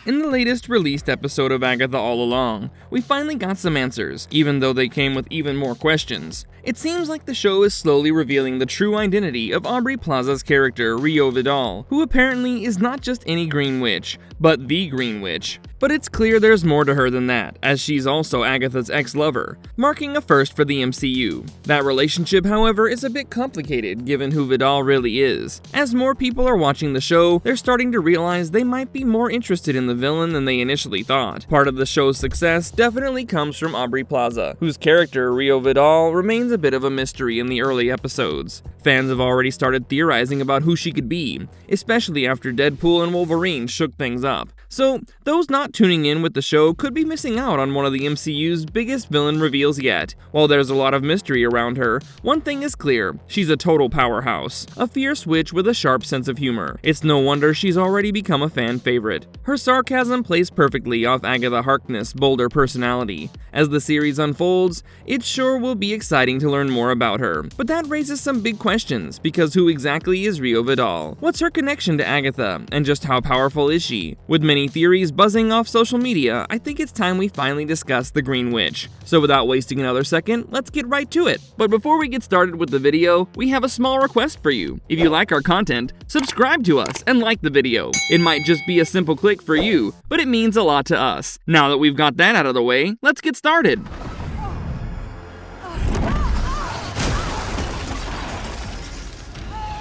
In the latest released episode of Agatha All Along, we finally got some answers, even though they came with even more questions. It seems like the show is slowly revealing the true identity of Aubrey Plaza's character, Rio Vidal, who apparently is not just any Green Witch, but the Green Witch. But it's clear there's more to her than that, as she's also Agatha's ex-lover, marking a first for the MCU. That relationship, however, is a bit complicated given who Vidal really is. As more people are watching the show, they're starting to realize they might be more interested in the villain than they initially thought. Part of the show's success definitely comes from Aubrey Plaza, whose character, Rio Vidal, remains a bit of a mystery in the early episodes. Fans have already started theorizing about who she could be, especially after Deadpool and Wolverine shook things up. So, those not tuning in with the show could be missing out on one of the MCU's biggest villain reveals yet. While there's a lot of mystery around her, one thing is clear: she's a total powerhouse, a fierce witch with a sharp sense of humor. It's no wonder she's already become a fan favorite. Her sarcasm plays perfectly off Agatha Harkness' bolder personality. As the series unfolds, it sure will be exciting to learn more about her. But that raises some big questions, because who exactly is Rio Vidal? What's her connection to Agatha, and just how powerful is she? With many theories buzzing off social media, I think it's time we finally discuss the Green Witch. So without wasting another second, let's get right to it. But before we get started with the video, we have a small request for you. If you like our content, subscribe to us and like the video. It might just be a simple click for you, but it means a lot to us. Now that we've got that out of the way, let's get started.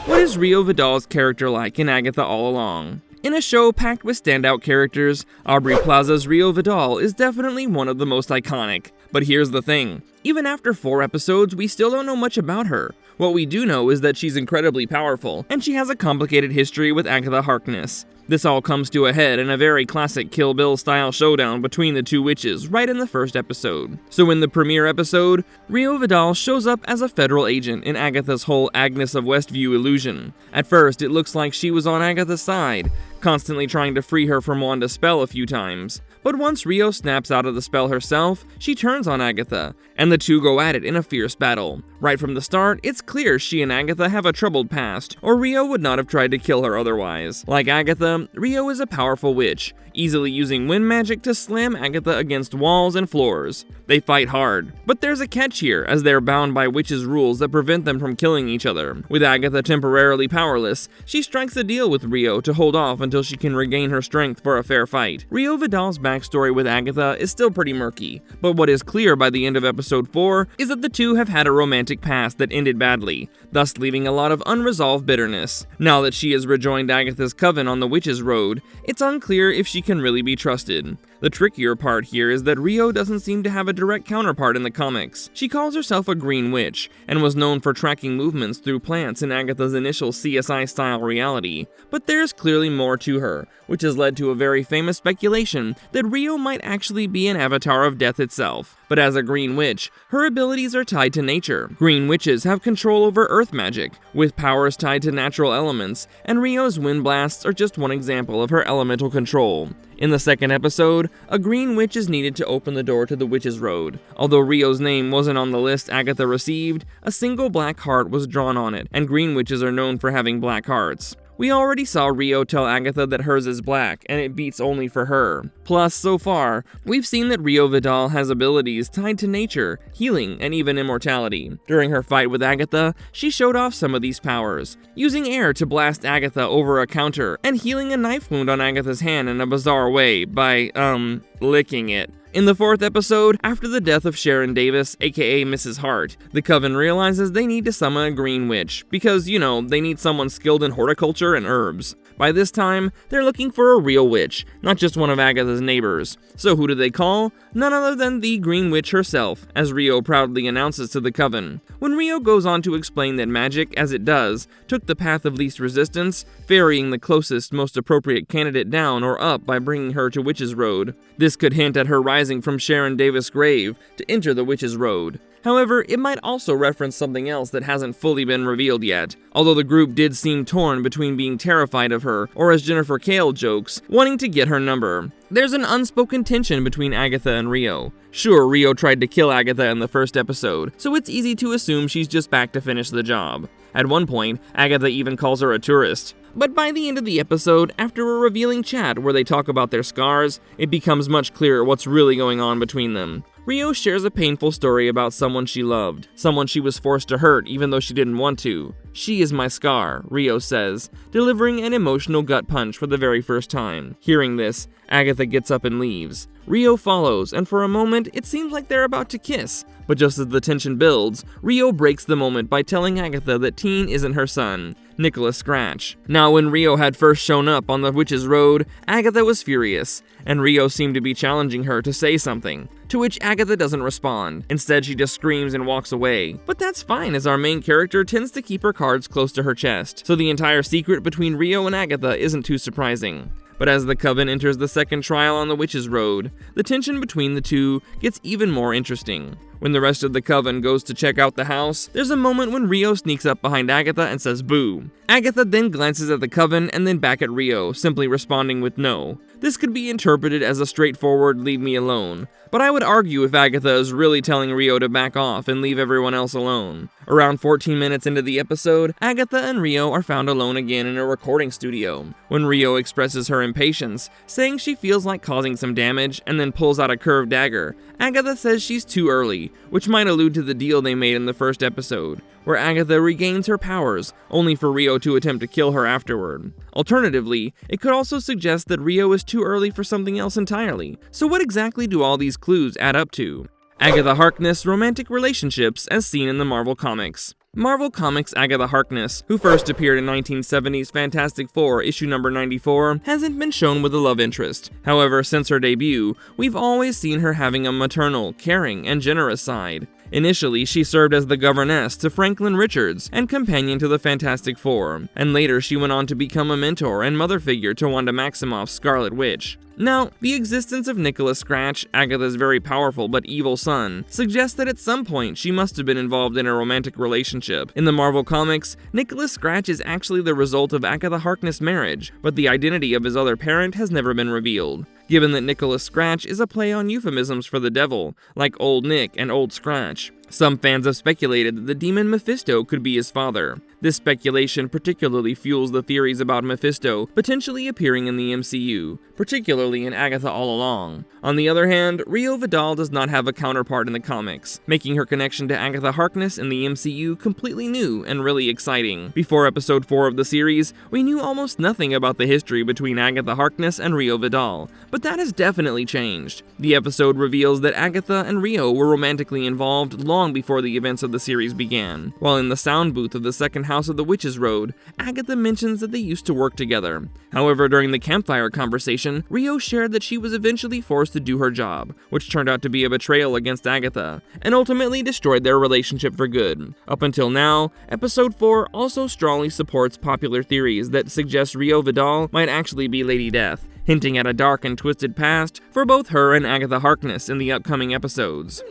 What is Rio Vidal's character like in Agatha All Along? In a show packed with standout characters, Aubrey Plaza's Rio Vidal is definitely one of the most iconic. But here's the thing: even after 4 episodes, we still don't know much about her. What we do know is that she's incredibly powerful, and she has a complicated history with Agatha Harkness. This all comes to a head in a very classic Kill Bill style showdown between the two witches right in the first episode. So in the premiere episode, Rio Vidal shows up as a federal agent in Agatha's whole Agnes of Westview illusion. At first, it looks like she was on Agatha's side, constantly trying to free her from Wanda's spell a few times. But once Rio snaps out of the spell herself, she turns on Agatha, and the two go at it in a fierce battle. Right from the start, it's clear she and Agatha have a troubled past, or Rio would not have tried to kill her otherwise. Like Agatha, Rio is a powerful witch, easily using wind magic to slam Agatha against walls and floors. They fight hard, but there's a catch here, as they're bound by witches' rules that prevent them from killing each other. With Agatha temporarily powerless, she strikes a deal with Rio to hold off until she can regain her strength for a fair fight. Rio Vidal's backstory with Agatha is still pretty murky, but what is clear by the end of episode 4 is that the two have had a romantic past that ended badly, thus leaving a lot of unresolved bitterness. Now that she has rejoined Agatha's coven on the Witch's Road, it's unclear if she can really be trusted. The trickier part here is that Rio doesn't seem to have a direct counterpart in the comics. She calls herself a Green Witch, and was known for tracking movements through plants in Agatha's initial CSI-style reality. But there's clearly more to her, which has led to a very famous speculation that Rio might actually be an avatar of death itself. But as a Green Witch, her abilities are tied to nature. Green Witches have control over earth magic, with powers tied to natural elements, and Rio's wind blasts are just one example of her elemental control. In the second episode, a Green Witch is needed to open the door to the Witch's Road. Although Rio's name wasn't on the list Agatha received, a single black heart was drawn on it, and Green Witches are known for having black hearts. We already saw Rio tell Agatha that hers is black, and it beats only for her. Plus, so far, we've seen that Rio Vidal has abilities tied to nature, healing, and even immortality. During her fight with Agatha, she showed off some of these powers, using air to blast Agatha over a counter, and healing a knife wound on Agatha's hand in a bizarre way by, licking it. In the 4th episode, after the death of Sharon Davis, aka Mrs. Hart, the Coven realizes they need to summon a Green Witch, because, they need someone skilled in horticulture and herbs. By this time, they're looking for a real witch, not just one of Agatha's neighbors. So who do they call? None other than the Green Witch herself, as Rio proudly announces to the Coven. When Rio goes on to explain that magic, as it does, took the path of least resistance, ferrying the closest, most appropriate candidate down or up by bringing her to Witch's Road. This could hint at her rising from Sharon Davis' grave to enter the Witch's Road. However, it might also reference something else that hasn't fully been revealed yet, although the group did seem torn between being terrified of her, or as Jennifer Kale jokes, wanting to get her number. There's an unspoken tension between Agatha and Rio. Sure, Rio tried to kill Agatha in the first episode, so it's easy to assume she's just back to finish the job. At one point, Agatha even calls her a tourist. But by the end of the episode, after a revealing chat where they talk about their scars, it becomes much clearer what's really going on between them. Rio shares a painful story about someone she loved, someone she was forced to hurt even though she didn't want to. "She is my scar," Rio says, delivering an emotional gut punch for the very first time. Hearing this, Agatha gets up and leaves. Rio follows, and for a moment, it seems like they're about to kiss. But just as the tension builds, Rio breaks the moment by telling Agatha that Teen isn't her son, Nicholas Scratch. Now, when Rio had first shown up on the Witch's Road, Agatha was furious, and Rio seemed to be challenging her to say something, to which Agatha doesn't respond. Instead, she just screams and walks away. But that's fine, as our main character tends to keep her cards close to her chest, so the entire secret between Rio and Agatha isn't too surprising. But as the Coven enters the second trial on the Witch's Road, the tension between the two gets even more interesting. When the rest of the Coven goes to check out the house, there's a moment when Rio sneaks up behind Agatha and says boo. Agatha then glances at the Coven and then back at Rio, simply responding with no. This could be interpreted as a straightforward leave me alone, but I would argue if Agatha is really telling Rio to back off and leave everyone else alone. Around 14 minutes into the episode, Agatha and Rio are found alone again in a recording studio. When Rio expresses her impatience, saying she feels like causing some damage, and then pulls out a curved dagger, Agatha says she's too early, which might allude to the deal they made in the first episode, where Agatha regains her powers, only for Rio to attempt to kill her afterward. Alternatively, it could also suggest that Rio is too early for something else entirely. So what exactly do all these clues add up to? Agatha Harkness' romantic relationships as seen in the Marvel Comics. Marvel Comics' Agatha Harkness, who first appeared in 1970's Fantastic Four issue number 94, hasn't been shown with a love interest. However, since her debut, we've always seen her having a maternal, caring, and generous side. Initially, she served as the governess to Franklin Richards and companion to the Fantastic Four, and later she went on to become a mentor and mother figure to Wanda Maximoff's Scarlet Witch. Now, the existence of Nicholas Scratch, Agatha's very powerful but evil son, suggests that at some point she must have been involved in a romantic relationship. In the Marvel Comics, Nicholas Scratch is actually the result of Agatha Harkness' marriage, but the identity of his other parent has never been revealed. Given that Nicholas Scratch is a play on euphemisms for the devil, like Old Nick and Old Scratch. Some fans have speculated that the demon Mephisto could be his father. This speculation particularly fuels the theories about Mephisto potentially appearing in the MCU, particularly in Agatha All Along. On the other hand, Rio Vidal does not have a counterpart in the comics, making her connection to Agatha Harkness in the MCU completely new and really exciting. Before episode 4 of the series, we knew almost nothing about the history between Agatha Harkness and Rio Vidal, but that has definitely changed. The episode reveals that Agatha and Rio were romantically involved long before the events of the series began. While in the sound booth of the second house of the Witch's Road, Agatha mentions that they used to work together. However, during the campfire conversation, Rio shared that she was eventually forced to do her job, which turned out to be a betrayal against Agatha, and ultimately destroyed their relationship for good. Up until now, episode 4 also strongly supports popular theories that suggest Rio Vidal might actually be Lady Death, hinting at a dark and twisted past for both her and Agatha Harkness in the upcoming episodes.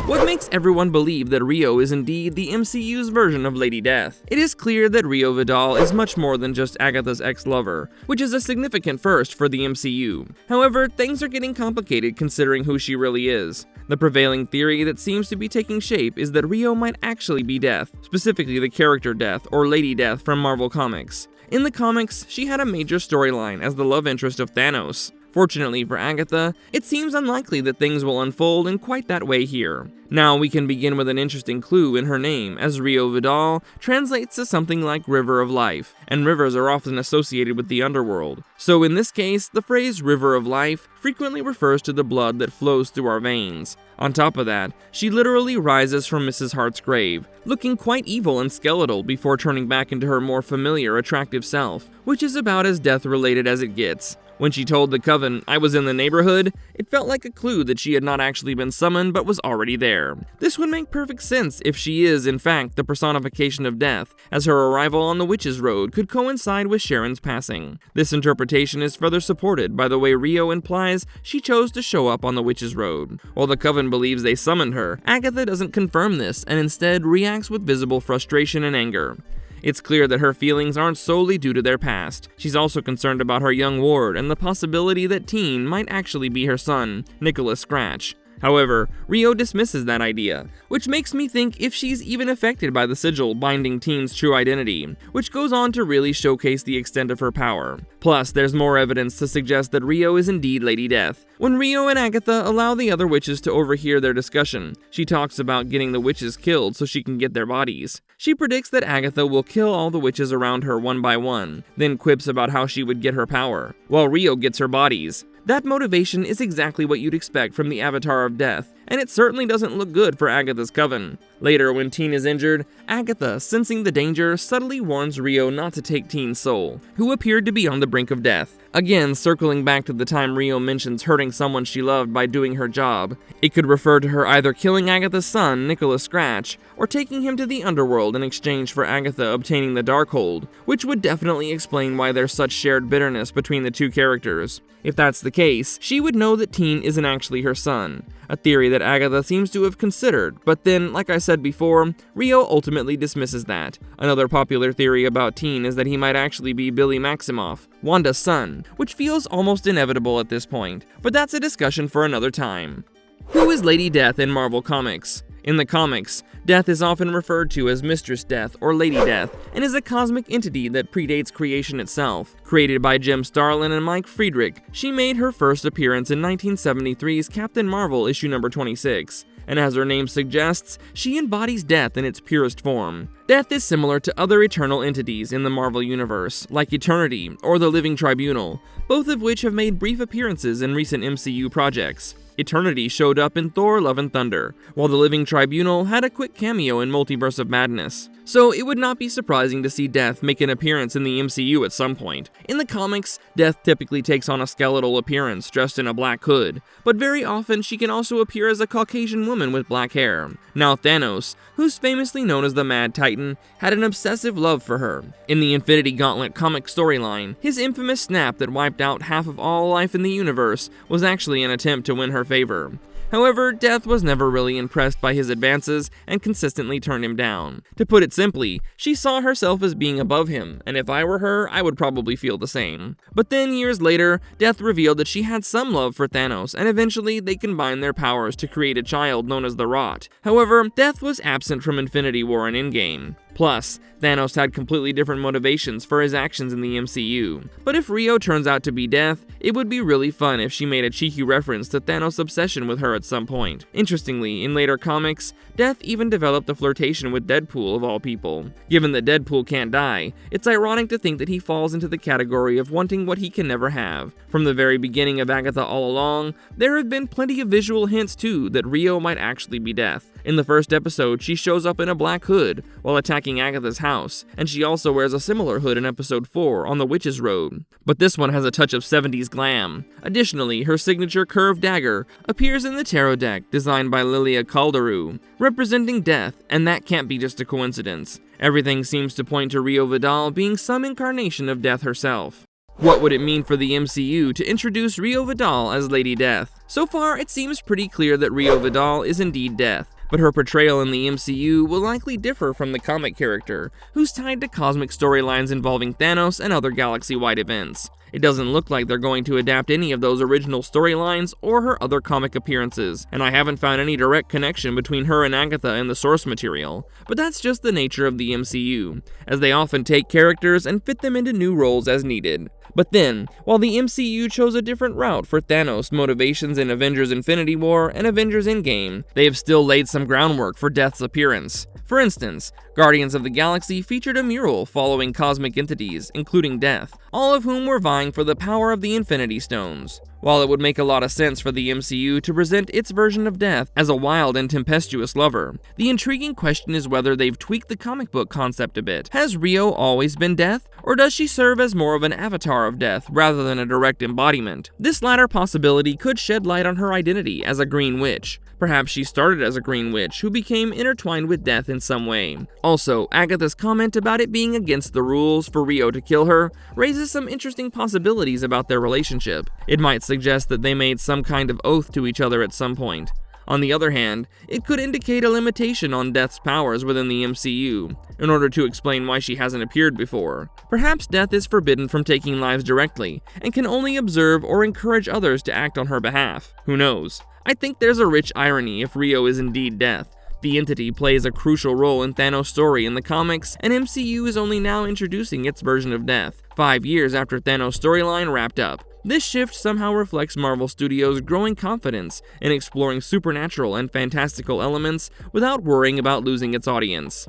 What makes everyone believe that Rio is indeed the MCU's version of Lady Death? It is clear that Rio Vidal is much more than just Agatha's ex-lover, which is a significant first for the MCU. However, things are getting complicated considering who she really is. The prevailing theory that seems to be taking shape is that Rio might actually be Death, specifically the character Death or Lady Death from Marvel Comics. In the comics, she had a major storyline as the love interest of Thanos. Fortunately for Agatha, it seems unlikely that things will unfold in quite that way here. Now we can begin with an interesting clue in her name, as Rio Vidal translates to something like River of Life, and rivers are often associated with the underworld. So in this case, the phrase River of Life frequently refers to the blood that flows through our veins. On top of that, she literally rises from Mrs. Hart's grave, looking quite evil and skeletal before turning back into her more familiar, attractive self, which is about as death-related as it gets. When she told the Coven, "I was in the neighborhood," it felt like a clue that she had not actually been summoned but was already there. This would make perfect sense if she is, in fact, the personification of death, as her arrival on the Witch's Road could coincide with Sharon's passing. This interpretation is further supported by the way Rio implies she chose to show up on the Witch's Road. While the Coven believes they summoned her, Agatha doesn't confirm this and instead reacts with visible frustration and anger. It's clear that her feelings aren't solely due to their past. She's also concerned about her young ward and the possibility that Teen might actually be her son, Nicholas Scratch. However, Rio dismisses that idea, which makes me think if she's even affected by the sigil binding Teen's true identity, which goes on to really showcase the extent of her power. Plus, there's more evidence to suggest that Rio is indeed Lady Death. When Rio and Agatha allow the other witches to overhear their discussion, she talks about getting the witches killed so she can get their bodies. She predicts that Agatha will kill all the witches around her one by one, then quips about how she would get her power, while Rio gets her bodies. That motivation is exactly what you'd expect from the Avatar of Death, and it certainly doesn't look good for Agatha's Coven. Later, when Teen is injured, Agatha, sensing the danger, subtly warns Rio not to take Teen's soul, who appeared to be on the brink of death. Again, circling back to the time Rio mentions hurting someone she loved by doing her job, it could refer to her either killing Agatha's son, Nicholas Scratch, or taking him to the underworld in exchange for Agatha obtaining the Darkhold, which would definitely explain why there's such shared bitterness between the two characters. If that's the case, she would know that Teen isn't actually her son, a theory that Agatha seems to have considered, but then, like I said before, Rio ultimately dismisses that. Another popular theory about Teen is that he might actually be Billy Maximoff, Wanda's son, which feels almost inevitable at this point, but that's a discussion for another time. Who is Lady Death in Marvel Comics? In the comics, Death is often referred to as Mistress Death or Lady Death, and is a cosmic entity that predates creation itself. Created by Jim Starlin and Mike Friedrich, she made her first appearance in 1973's Captain Marvel issue number 26. And as her name suggests, she embodies death in its purest form. Death is similar to other eternal entities in the Marvel Universe, like Eternity or the Living Tribunal, both of which have made brief appearances in recent MCU projects. Eternity showed up in Thor: Love and Thunder, while the Living Tribunal had a quick cameo in Multiverse of Madness. So it would not be surprising to see Death make an appearance in the MCU at some point. In the comics, Death typically takes on a skeletal appearance dressed in a black hood, but very often she can also appear as a Caucasian woman with black hair. Now Thanos, who's famously known as the Mad Titan, had an obsessive love for her. In the Infinity Gauntlet comic storyline, his infamous snap that wiped out half of all life in the universe was actually an attempt to win her favor. However, Death was never really impressed by his advances and consistently turned him down. To put it simply, she saw herself as being above him, and if I were her, I would probably feel the same. But then, years later, Death revealed that she had some love for Thanos, and eventually they combined their powers to create a child known as the Rot. However, Death was absent from Infinity War and Endgame. Plus, Thanos had completely different motivations for his actions in the MCU. But if Rio turns out to be Death, it would be really fun if she made a cheeky reference to Thanos' obsession with her at some point. Interestingly, in later comics, Death even developed a flirtation with Deadpool of all people. Given that Deadpool can't die, it's ironic to think that he falls into the category of wanting what he can never have. From the very beginning of Agatha All Along, there have been plenty of visual hints too that Rio might actually be Death. In the first episode, she shows up in a black hood while attacking Agatha's house, and she also wears a similar hood in episode 4 on the Witch's Road. But this one has a touch of 70s glam. Additionally, her signature curved dagger appears in the tarot deck designed by Lilia Calderou, representing death, and that can't be just a coincidence. Everything seems to point to Rio Vidal being some incarnation of Death herself. What would it mean for the MCU to introduce Rio Vidal as Lady Death? So far, it seems pretty clear that Rio Vidal is indeed Death, but her portrayal in the MCU will likely differ from the comic character, who's tied to cosmic storylines involving Thanos and other galaxy-wide events. It doesn't look like they're going to adapt any of those original storylines or her other comic appearances, and I haven't found any direct connection between her and Agatha in the source material. But that's just the nature of the MCU, as they often take characters and fit them into new roles as needed. But then, while the MCU chose a different route for Thanos' motivations in Avengers Infinity War and Avengers Endgame, they have still laid some some groundwork for Death's appearance. For instance, Guardians of the Galaxy featured a mural following cosmic entities, including Death, all of whom were vying for the power of the Infinity Stones. While it would make a lot of sense for the MCU to present its version of Death as a wild and tempestuous lover, the intriguing question is whether they've tweaked the comic book concept a bit. Has Rio always been Death, or does she serve as more of an avatar of Death rather than a direct embodiment? This latter possibility could shed light on her identity as a Green Witch. Perhaps she started as a Green Witch who became intertwined with Death in some way. Also, Agatha's comment about it being against the rules for Rio to kill her raises some interesting possibilities about their relationship. It might suggest that they made some kind of oath to each other at some point. On the other hand, it could indicate a limitation on Death's powers within the MCU, in order to explain why she hasn't appeared before. Perhaps Death is forbidden from taking lives directly, and can only observe or encourage others to act on her behalf. Who knows? I think there's a rich irony if Rio is indeed Death. The entity plays a crucial role in Thanos' story in the comics, and MCU is only now introducing its version of Death, 5 years after Thanos' storyline wrapped up. This shift somehow reflects Marvel Studios' growing confidence in exploring supernatural and fantastical elements without worrying about losing its audience.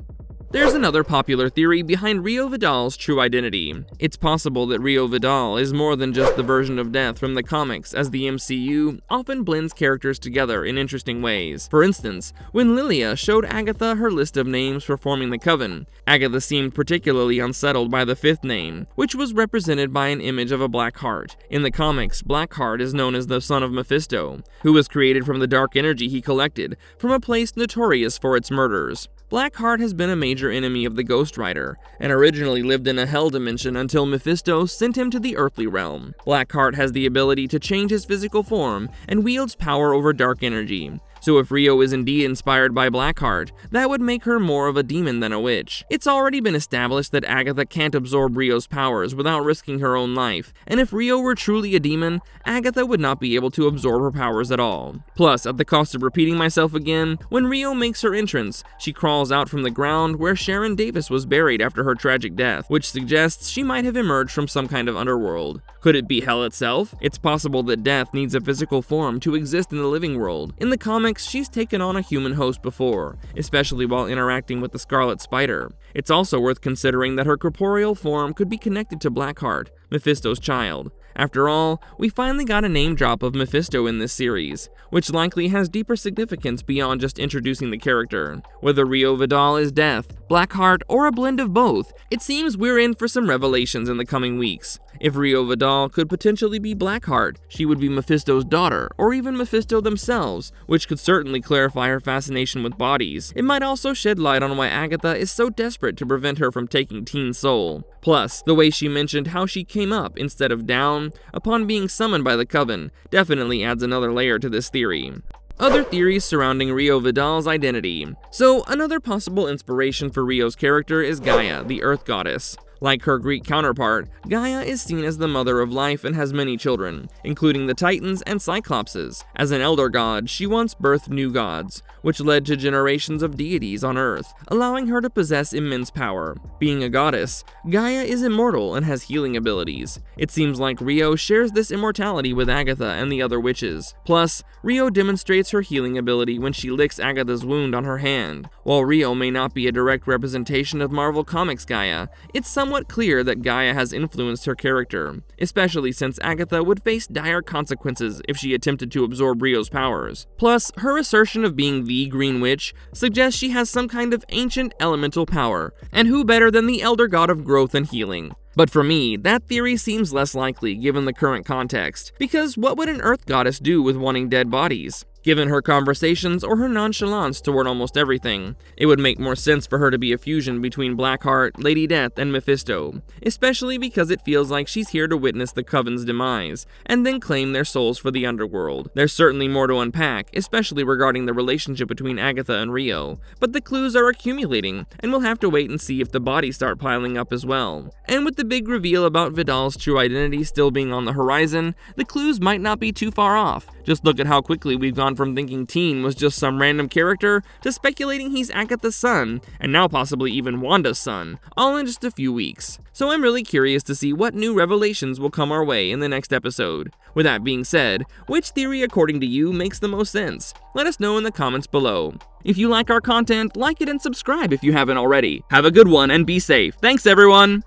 There's another popular theory behind Rio Vidal's true identity. It's possible that Rio Vidal is more than just the version of Death from the comics, as the MCU often blends characters together in interesting ways. For instance, when Lilia showed Agatha her list of names for forming the Coven, Agatha seemed particularly unsettled by the 5th name, which was represented by an image of a black heart. In the comics, Blackheart is known as the son of Mephisto, who was created from the dark energy he collected from a place notorious for its murders. Blackheart has been a major enemy of the Ghost Rider, and originally lived in a hell dimension until Mephisto sent him to the earthly realm. Blackheart has the ability to change his physical form and wields power over dark energy. So if Rio is indeed inspired by Blackheart, that would make her more of a demon than a witch. It's already been established that Agatha can't absorb Rio's powers without risking her own life, and if Rio were truly a demon, Agatha would not be able to absorb her powers at all. Plus, at the cost of repeating myself again, when Rio makes her entrance, she crawls out from the ground where Sharon Davis was buried after her tragic death, which suggests she might have emerged from some kind of underworld. Could it be hell itself? It's possible that Death needs a physical form to exist in the living world. In the comics, she's taken on a human host before, especially while interacting with the Scarlet Spider. It's also worth considering that her corporeal form could be connected to Blackheart, Mephisto's child. After all, we finally got a name drop of Mephisto in this series, which likely has deeper significance beyond just introducing the character. Whether Rio Vidal is Death, Blackheart, or a blend of both, it seems we're in for some revelations in the coming weeks. If Rio Vidal could potentially be Blackheart, she would be Mephisto's daughter, or even Mephisto themselves, which could certainly clarify her fascination with bodies. It might also shed light on why Agatha is so desperate to prevent her from taking Teen's soul. Plus, the way she mentioned how she came up instead of down upon being summoned by the Coven definitely adds another layer to this theory. Other theories surrounding Rio Vidal's identity. So, another possible inspiration for Rio's character is Gaia, the Earth Goddess. Like her Greek counterpart, Gaia is seen as the mother of life and has many children, including the Titans and Cyclopses. As an elder god, she once birthed new gods, which led to generations of deities on Earth, allowing her to possess immense power. Being a goddess, Gaia is immortal and has healing abilities. It seems like Rio shares this immortality with Agatha and the other witches. Plus, Rio demonstrates her healing ability when she licks Agatha's wound on her hand. While Rio may not be a direct representation of Marvel Comics Gaia, it's somewhat clear that Gaia has influenced her character, especially since Agatha would face dire consequences if she attempted to absorb Rio's powers. Plus, her assertion of being the Green Witch suggests she has some kind of ancient elemental power, and who better than the elder god of growth and healing? But for me, that theory seems less likely given the current context, because what would an Earth Goddess do with wanting dead bodies? Given her conversations or her nonchalance toward almost everything, it would make more sense for her to be a fusion between Blackheart, Lady Death, and Mephisto, especially because it feels like she's here to witness the Coven's demise, and then claim their souls for the underworld. There's certainly more to unpack, especially regarding the relationship between Agatha and Rio, but the clues are accumulating, and we'll have to wait and see if the bodies start piling up as well. And with the big reveal about Vidal's true identity still being on the horizon, the clues might not be too far off. Just look at how quickly we've gone from thinking Teen was just some random character to speculating he's Agatha's son, and now possibly even Wanda's son, all in just a few weeks. So I'm really curious to see what new revelations will come our way in the next episode. With that being said, which theory according to you makes the most sense? Let us know in the comments below. If you like our content, like it and subscribe if you haven't already. Have a good one and be safe. Thanks everyone!